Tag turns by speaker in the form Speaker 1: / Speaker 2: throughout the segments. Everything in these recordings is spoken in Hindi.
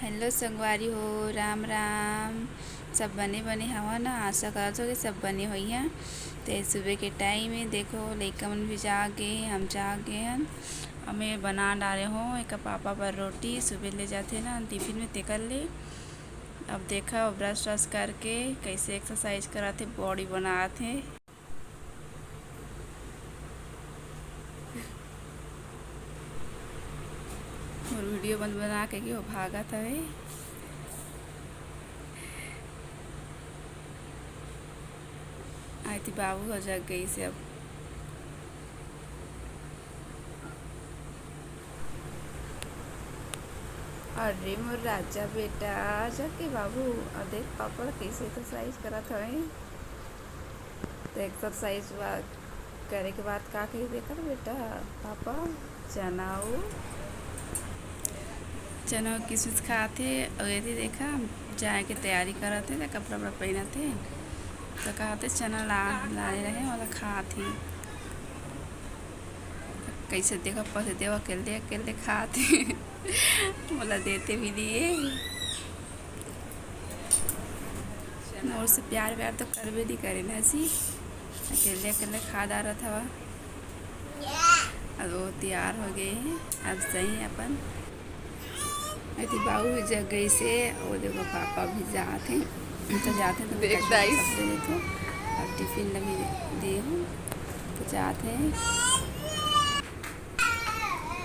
Speaker 1: हेलो संगवारी हो, राम राम। सब बने बने हवा ना, आशा करत हो कि सब बने हुई हैं। तो सुबह के टाइम में देखो लइका मन भी जाग गए, हम जाग गए हैं। हमें बना डाले हो एक पापा पर रोटी सुबह ले जाते ना टिफिन में तेकर ले। अब देखा ब्रश व्रश करके कैसे एक्सरसाइज कराते, बॉडी बनाते। और वीडियो बना के वो भागा था वे। आई थी बाबू हो जग गई से अब। अरे मोर राजा बेटा जाके बाबू, और देख पापा कैसे एक्सरसाइज करत हवे। तो एक्सरसाइज करे के बाद का कही देखा बेटा पापा चना किशमिश खाते और ये देखा जाए के तैयारी करते थे, कपड़ा वपड़ा पहनते तो कहते चना लाए रहे वाला खाते। कैसे देखा पसे देव अकेले अकेले खाते बोला देते भी दिए। और से प्यार व्यार तो करवे नहीं करे ना, ऐसी अकेले अकेले खा रहा था। अब वो तैयार हो गए हैं, अब सही अपन ऐसी बाबू भी जग गई से। वो देखो पापा भी जाते तो जाते तो देखता ही सब देखो। अब टिफिन लगी दे हूँ तो जाते हैं।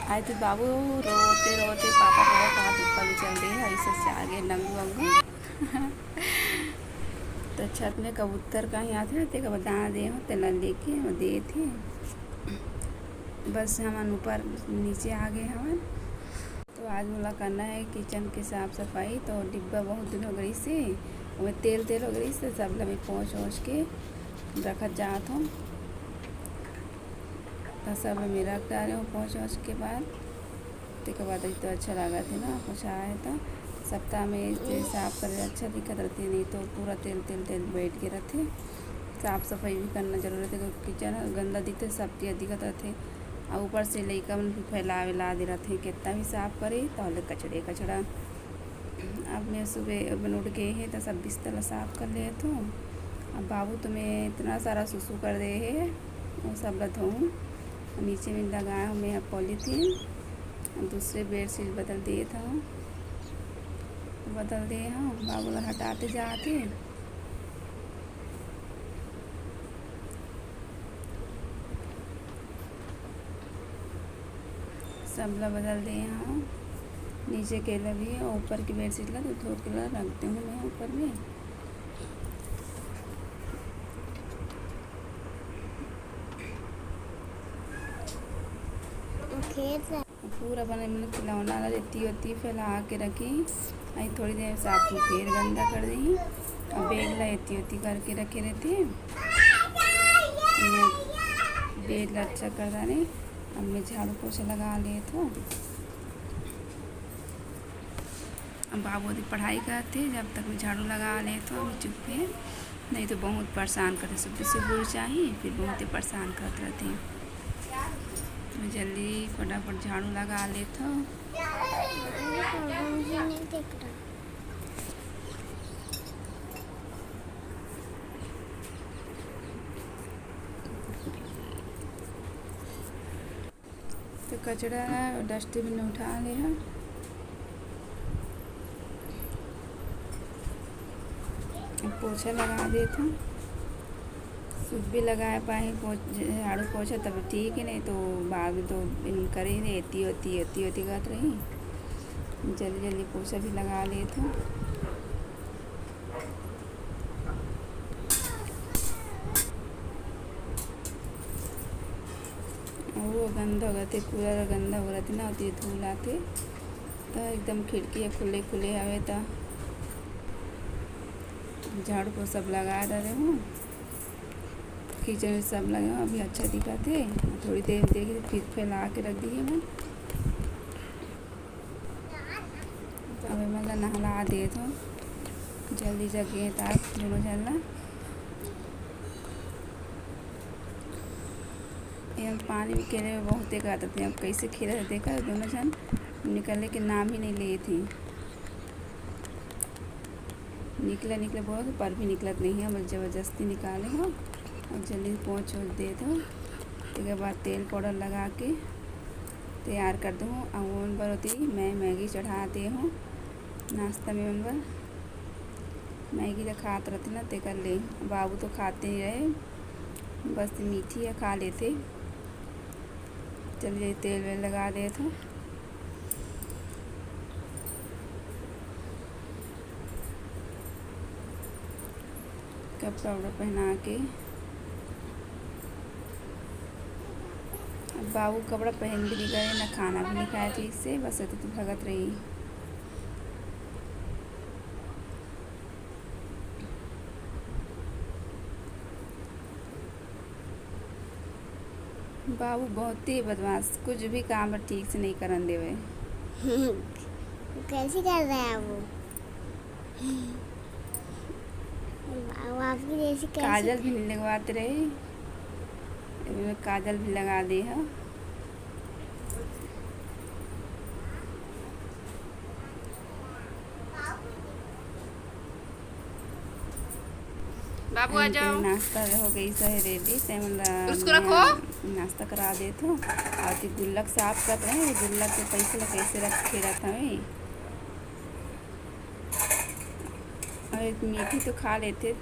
Speaker 1: आए थे बाबू रोते रोते पापा कहा ऊपर भी चल रही है, ऐसे से आगे नंगू वंगू तो छत में कबूतर कहीं आते थे, कब दाना दे हो तेना लेके वो दे थे। बस हम ऊपर नीचे आ गए हवन। तो आज मुला करना है किचन की साफ़ सफाई। तो डिब्बा बहुत दिन हो गई से, वो तेल हो गई से, सब लगे पोंछ ओछ के रखत जात हूँ। तो सब में रख डाले हूँ पोंछ ओछ के बाद। तो बाद तो अच्छा लगा थे ना कुछ आए तो सप्ताह में साफ़ करे अच्छा दिक्कत रहती, नहीं तो पूरा तेल तेल तेल बैठ के रहते। साफ़ सफाई भी करना जरूरत है क्योंकि किचन गंदा दिखते सब दिक्कत रहते। और ऊपर से लइका मन भी फैला दे रहे थे, कितना भी साफ़ करे तो कचड़ा। अब मैं सुबह बन उठ गए हैं तो सब बिस्तर साफ़ कर लिए तो। अब बाबू तुम्हें इतना सारा सुसु कर दे है, वो सब धोऊँ। नीचे में लगाया हूँ मैं पॉलीथीन, दूसरे बेडशीट बदल दिए था, बदल दिए हाँ। बाबू हटाते जाते सब ला बदल दिए हाँ। नीचे केला भी है, ऊपर की बेडशीट ला तो धो के ला रखती हूँ मैं ऊपर में। पूरा बने मैंने खिलौना रेती होती फैला के रखी। आई थोड़ी देर साफ फिर गंदा कर दी। और बेड ला एती करके रखे रहती है, बेड ला अच्छा कर डाले। अब मैं झाड़ू पोछा लगा ले तो। अब बाबू दी पढ़ाई करते जब तक मैं झाड़ू लगा ले तो अभी चुप है, नहीं तो बहुत परेशान करते। सुबह सुबह चाहिए फिर बहुत ही परेशान करते रहते हैं। मैं जल्दी फटाफट झाड़ू लगा ले तो। तो कचरा डस्टबिन में उठा ले हैं। पोछा लगा देता हूँ, सुबह लगाए पाए झाड़ू पोछा तब ठीक है, नहीं तो बाद में तो करे ही नहीं, एती होती करत रही। जल्दी जल्दी पोछा भी लगा लेता हूँ। वो गंदा हो गए थे, पूरा गंदा हो रहा था ना, तो धूल आते तो एकदम खिड़की खुले खुले आवे तो झाड़ू को सब लगा रहे हूँ। किचन में सब लगे हूँ, अभी अच्छा दिखा थे। थोड़ी देर देखी फिर फैला के रख दिए मैं। अभी मतलब नहला दे तो जल्दी जगह तक दोनों जल्ला एवं पानी भी खेले में बहुत एक आते थे। अब कैसे खेले देखा दोनों जन निकलने के नाम ही नहीं लिए थी। निकले निकले बहुत पर भी निकलत नहीं है, बस ज़बरदस्ती निकाले हो और जल्दी पोंछ दे दो। उसके बाद तेल पाउडर लगा के तैयार कर दूँ। ओवन पर होती मैं मैगी चढ़ा दी हूँ नाश्ता में। ओवन पर मैगी तो खाते रहते ना ते कर ले, बाबू तो खाते ही रहे, बस मीठी है खा लेते। चलिए तेल वेल लगा दे तो कपड़ा वपड़ा पहना के। अब बाबू कपड़ा पहन भी नहीं करे, ना खाना भी नहीं खाया ठीक से, बस ऐसे तो भगत रही। बाबू बहुत ही बदमाश, कुछ भी काम ठीक से नहीं करन देवे।
Speaker 2: कैसे कर रहा है वो? आपकी जैसी कैसे?
Speaker 1: काजल भी नहीं लगवाते रहे, मैं काजल भी लगा दी है।
Speaker 3: बाबू आ जाओ।
Speaker 1: नाश्ता हो गई सही रेडी,
Speaker 3: उसको रखो।
Speaker 1: नाश्ता करा दे तो और गुल्लक साफ कर रहे हैं। गुल्लक के पैसे कैसे रखे रहता है। और मीठी तो खा लेते,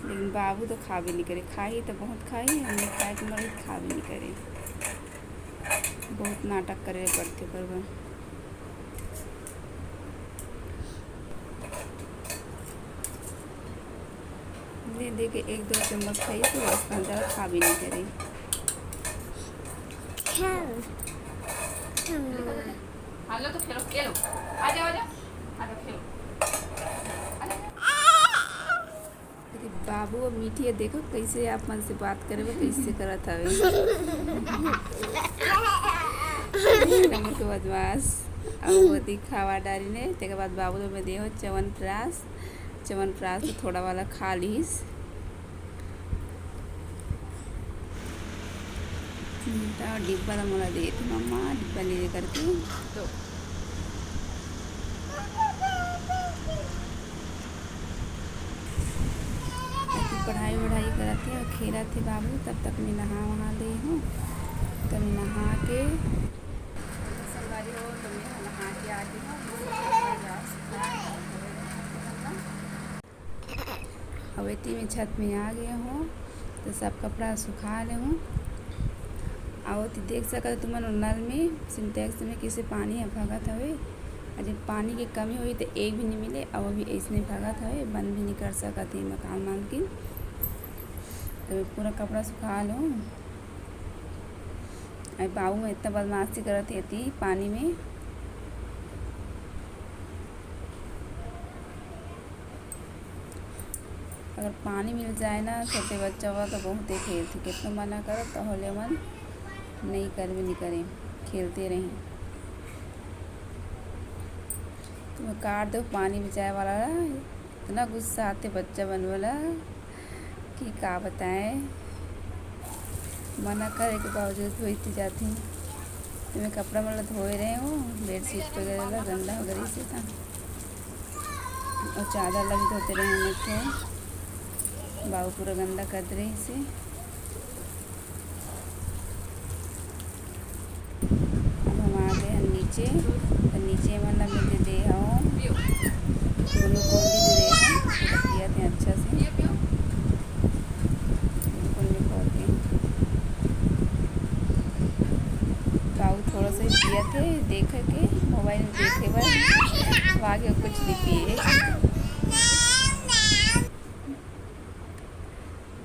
Speaker 1: लेकिन बाबू तो खा भी नहीं करे। खाई तो बहुत खाई, हमने खाए तो मरी खा भी नहीं करे, बहुत नाटक करे पड़ते पर। दे के एक दो चम्मच खाई तो उसका ज़्यादा खा भी नहीं करे।
Speaker 3: हेलो तो खेलो खेलो, आ जाओ आ जाओ आ जाओ खेलो।
Speaker 1: बाबू और मीठी है, देखो कैसे आप मन से बात करे, वो कैसे करत हवे। नंबर के बदमाश अब वो खावा डाली ने। तेके बाद बाबू तो मैं देहो च्यवनप्राश तो थोड़ा वाला खा लीस। डिब्बा तो मोला दे थी मम्मा, डिब्बा ले करके तो पढ़ाई वढ़ाई करते और खेला थे बाबू। तब तक मैं नहा वहा ले हूँ, तो मैं नहा के संगारी हो तो मैं नहा के आती हूँ। अवेती में छत में आ गए हूँ तो सब कपड़ा सुखा ले हूँ। और देख सकते तुम नल में सिंटेक्स में किसे पानी है भगत हवे। और जब पानी की कमी हुई तो एक भी नहीं मिले, और अभी ऐसे भगत हवे, बंद भी नहीं कर सकती मकान मालकिन। तो पूरा कपड़ा सुखा लूँ। अरे बाबू में इतना बदमाशी करती थी पानी में। अगर पानी मिल जाए ना छोटे बच्चा हुआ तो बहुत ही खेलती, कितना मना करो तो होले मन नहीं कर भी नहीं करें, खेलते रहें। तुम्हें काट दो पानी बचाए वाला, इतना गुस्सा आते बच्चा बन वाला कि का बताएं। मना करे के बावजूद धोती जाती। तो मैं कपड़ा मतलब धोए रहे हूँ, बेडशीट वगैरह गंदा वगैरह से था, और चादर लगी धोते रहे हैं थे। बाबू पूरा गंदा कर दे रहे इसे। अब हम आ गए हैं नीचे, तो नीचे मतलब मैं दे हूँ ग्लूकोन डी दे हैं, पिया थे अच्छा से ग्लूकोन डी। बाबू थोड़ा सा पिया थे देख के, मोबाइल में देखे बस, आगे कुछ नहीं पिए।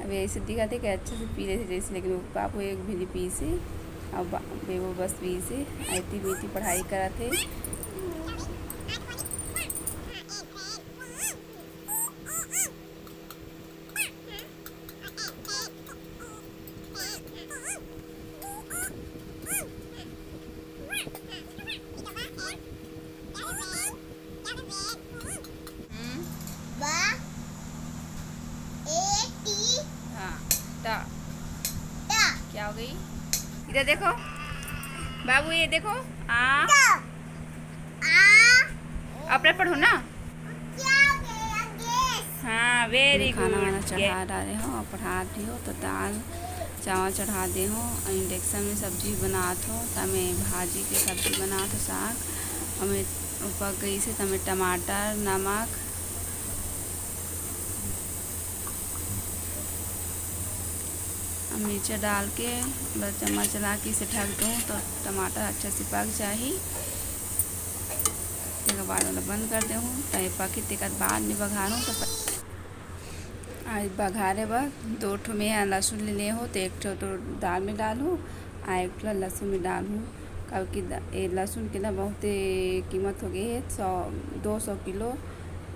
Speaker 1: अभी ऐसे दिखा थे कि अच्छे से पी रहे थे जैसे, लेकिन बाबू एक भी नहीं पी से। अब वो बस पी से आती मीठी पढ़ाई करा थे। क्या हो गई? इधर देखो बाबू, ये देखो अपने पढ़ो ना।
Speaker 3: वेरी
Speaker 1: खाना वाना
Speaker 3: गुड।
Speaker 1: चढ़ा डाले हो और पढ़ा दी हो तो दाल चावल चढ़ा दे हो। इंडक्शन में सब्जी बनात हो तमें भाजी के सब्जी बनात हो साग हमें पक गई से तमें टमाटर नमक मिर्चा डाल के बस चम्मच चला के इसे ढक दूँ तो टमाटर अच्छे से पक जाही। उसके बाद वाला बंद कर दूँ तय पकी तेकर बाद में बघारूँ तो आज बघारे वक्त 2 ठो में लहसुन ले हो तो 1 ठो तो दाल में डालूँ और 1 ठो लहसुन में डालूँ। क्योंकि ये लहसुन के ना बहुत कीमत हो गई है 200 किलो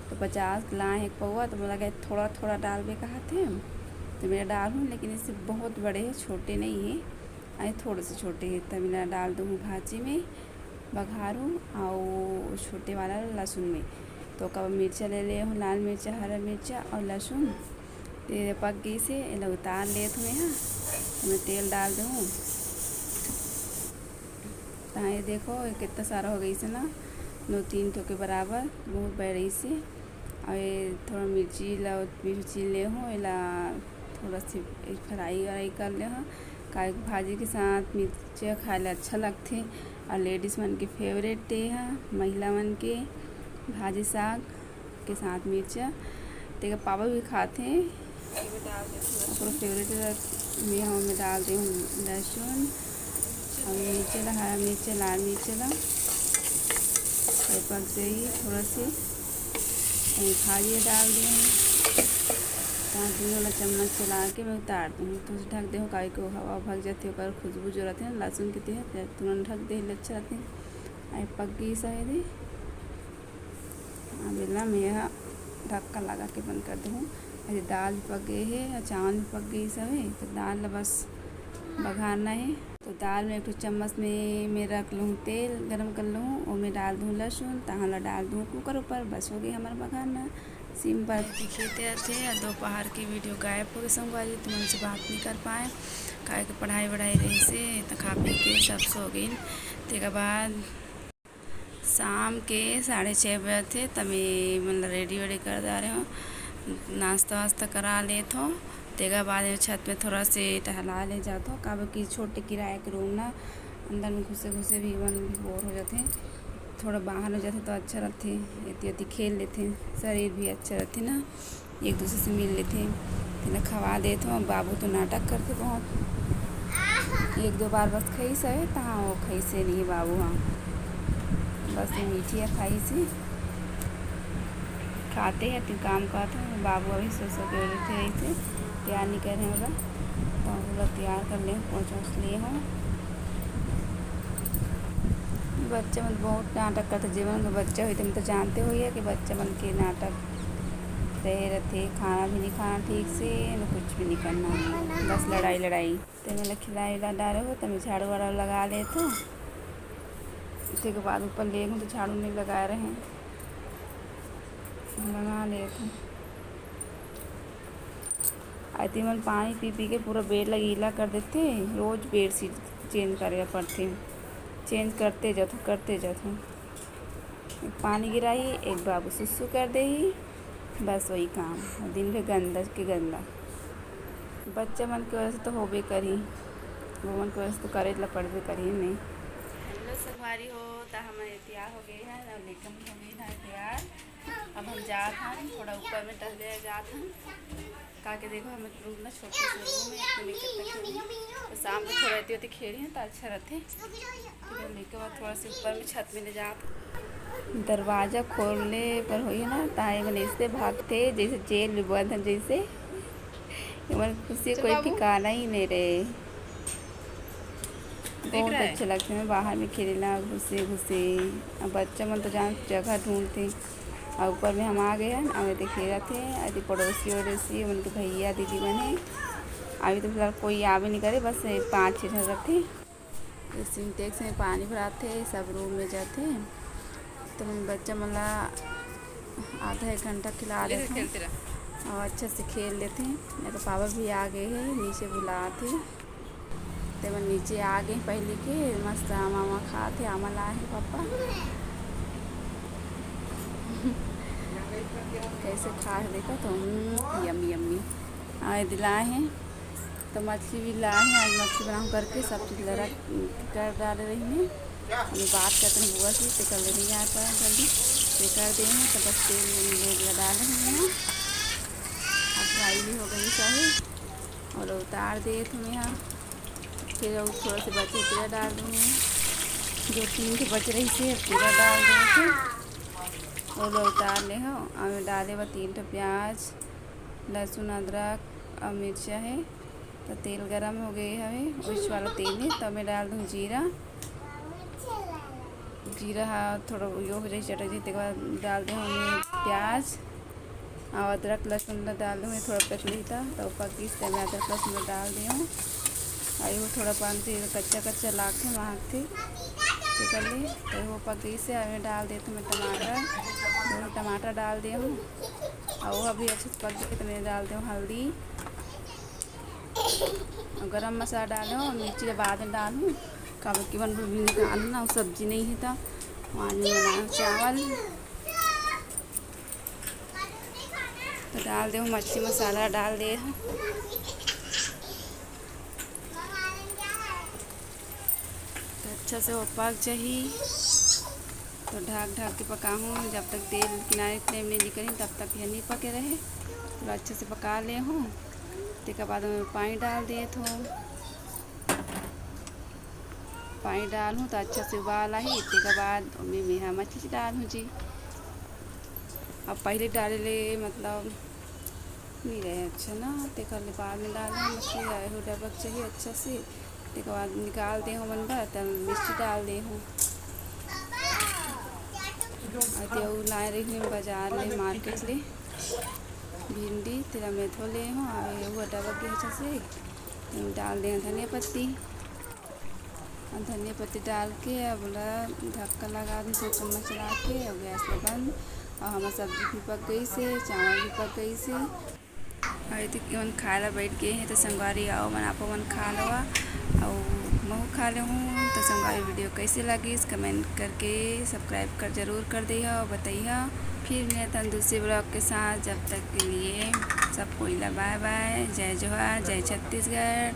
Speaker 1: तो 50 लाए 1 पौवा तो बोला गया थोड़ा थोड़ा डाल के कहा थे तो मेरा डालूँ लेकिन इससे बहुत बड़े हैं छोटे नहीं हैं आए थोड़े से छोटे हैं तब मैं डाल दूँ भाजी में बघारूँ और छोटे वाला लहसुन में तो कब मिर्चा ले हूँ लाल मिर्चा हरा मिर्चा और लहसुन पक गई से उतार ले हूँ यहाँ तो मैं तेल डाल दूँ तो ये देखो कितना सारा हो गई से ना 2-3 ठो के बराबर बहुत बड़ी से और ये थोड़ा मिर्ची ले हो इला थोड़ा सी फ्राई व्राई कर ले हो का भाजी के साथ मिर्चा खाए अच्छा लगते और लेडीज़ मन के फेवरेट है महिला मन के भाजी साग के साथ मिर्चा तेरा पापा भी खाते हैं अपना फेवरेट में हम डाल दे लहसुन और मिर्चा हरा मिर्चा लाल मिर्चा पक जाइए थोड़ा सी भाजी डाल दें 5 वाला चम्मच चला के मैं उतार दूँ तो ढक दूँ काई को हवा भग जाती है और खुशबू जो रहती है लहसुन के तहत तुरंत ढक दे अच्छा रहते हैं पक गई शायद अभी मैं ढक्का लगा के बंद कर दूँ अरे दाल भी पक गई है और चावल भी पक गई सब है तो दाल बस बघारना है तो दाल में 1 चम्मच में मैं रख लूँ तेल गरम कर लूँ और मैं डाल दूँ लहसुन तहला डाल दूँ कुकर ऊपर बस हो गई हमारा बघारना सिंपल दिखेते थे और दोपहर की वीडियो गायब हो गई संगवारी तो उनसे बात नहीं कर पाए काहे के पढ़ाई वढ़ाई रही से तो खा पी के सब सो गई तेके बाद शाम के 6:30 बजे थे तभी मतलब रेडी वेडी कर जा रहे हो नाश्ता वास्ता करा ले थो तेगा बाद में छत में थोड़ा से टहला ले जाते हो काबे की छोटे किराए के रूम ना अंदर में घुसे घुसे भी मन भी बोर हो जाते थोड़ा बाहर हो जाते तो अच्छा रहते इतनी खेल लेते शरीर भी अच्छा रहते ना एक दूसरे से मिल लेते तेना खवा देते हो बाबू तो नाटक करते बहुत 1-2 बार बस खाई से तहाँ वो खाई से नहीं बाबू हाँ बस ये मीठी खाई से खाते हैं तो काम करते हैं बाबू अभी सो के उठे रही थे तैयार नहीं कर रहे हैं बोला तो बोला तैयार कर ले पहुँच लिए हों बच्चे मन बहुत नाटक करते जीवन का बच्चा हुई तुम तो जानते हो कि बच्चे मन के नाटक रहे रहते खाना भी नहीं खाना ठीक से न कुछ भी नहीं करना बस लड़ाई तो मैं खिलाई डाले हो तो मैं झाड़ू वाड़ू लगा ले तो उसके बाद ऊपर ले हूँ तो झाड़ू नहीं लगा रहे हैं लगा ले थे आती मन पानी पी पी के पूरा बेड गीला कर देते रोज़ बेड शीट चेंज करे पड़ते चेंज करते जाओ एक पानी गिराई एक बाबू सुसु कर दे ही बस वही काम दिन भर गंदा बच्चा मन की वजह से तो होबे करी वो मन की वजह से तो करे ला पड़बे करी नहीं हेलो सवारी हो तो हम तैयार हो गए हैं और लेकर हो गई है तैयार अब हम जात हैं थोड़ा ऊपर में टहले जात हैं काके देखो हमें रूम ना छोटे से रूम में तो शाम को थोड़ा रहती खेली हैं तो अच्छा रहते के बाद थोड़ा सा ऊपर में छत में ले जाते दरवाज़ा खोलने पर हुई ना ताए मैंने इससे भागते जैसे जेल में बंद है जैसे खुशी कोई ठिकाना ही नहीं रहे बहुत अच्छे लगते हैं बाहर में खेलना घुसे अब बच्चा मन तो जान जगह ढूंढते और ऊपर में हम आ गए हैं अभी तो खेला थे अभी पड़ोसी वड़ोसी उनके भैया दीदी बने अभी तो फिलहाल कोई आ भी नहीं करे बस 5-6 जगह थे सिंटेक्स में पानी भराते सब रूम में जाते तो मैं बच्चा मला आधा 1 घंटा खिला देते और अच्छे से खेल लेते हैं मेरे पापा भी आ गए हैं नीचे बुलाते तो मैं नीचे आ गए पहले के मस्त आमा खाते आमा लाए हैं पापा कैसे खा है देखो तो यम्मी यम्मी। आए दिलाए हैं तो मछली भी लाए हैं। आज मछली बनाऊँ करके सब चीज़ लड़ा कर डाल रही हैं। अभी बात करते हैं बुआ से कर ले रही है पर जल्दी ये कर दे हैं तो बस तेल लोग डाल रहे हैं। अब फ्राई भी हो गई चाहे और उतार दे तुम यहाँ। फिर थोड़ा से बचे तेल डाल दूँगी, जो 3 के बच रही से तेल डाल दूँ और उतार ले हो। अब डाले व 3 तो प्याज लहसुन अदरक और मिर्चा है तो तेल गरम हो गई हवे उस वाला तेल है तो मैं डाल दूँ जीरा। जीरा थोड़ा यो हो जाए चट जाए के बाद डाल दें हमें प्याज और अदरक लहसुन डाल दूँ थोड़ा पक ली था तो पकी से मैं अदरक लहसुन डाल दी हूँ। आई वो थोड़ा पानी से कच्चा कच्चा ला के वहाँ थे कर ली तो वो पकी से हमें डाल देती हूँ टमाटर। 2 टमाटर डाल दिए हूँ और वो अभी अच्छे से पक गए तो मैं डाल दूँ हल्दी और गरम मसाला डालूँ और मिर्ची बाद में डालूँ। कब की बन भी निकालना ना सब्जी नहीं है था वहाँ बनाना चावल तो डाल दे मछली मसाला डाल दे तो अच्छा से वो पक चाहिए तो ढक के पकाऊँ जब तक तेल किनारे फ्लेम नहीं निकली तब तक ये नहीं पके रहे। तो अच्छे से पका ले हूँ उसके बाद में पानी डाल दिए तो पानी डालूँ तो अच्छा से उबाल आई इसके बाद मैं मेरा मछली डालूँ जी। अब पहले डाले ले मतलब नहीं रहे अच्छा ना ते कर ले बाद में डालें मछली हो डबक चाहिए अच्छा से उसके बाद निकाल दे हूँ मन भर तब मिर्ची डाल दे हूँ। और लाए रही हूँ बाजार ले मार्केट ले भिंडी तेरा मैं धो ले हूँ और डबक के अच्छा से डाल दें धनिया पत्ती और धनिया पत्ती डाल के अब ढक्कन लगा दूँ 2 चम्मच चला के और गैस में बंद। और हमारी सब्जी भी पक गई से चावल भी पक गई से और तो मन खाए ला बैठ गए हैं तो संगवारी आओ मन आप मन खा लो और मैं खा ले हूँ। तो संगवारी वीडियो कैसे लगी इस कमेंट करके सब्सक्राइब कर ज़रूर कर दिया और बताइए। फिर मैं दूसरे ब्लॉग के साथ जब तक के लिए सबको बाय बाय। जय जोहार जय छत्तीसगढ़।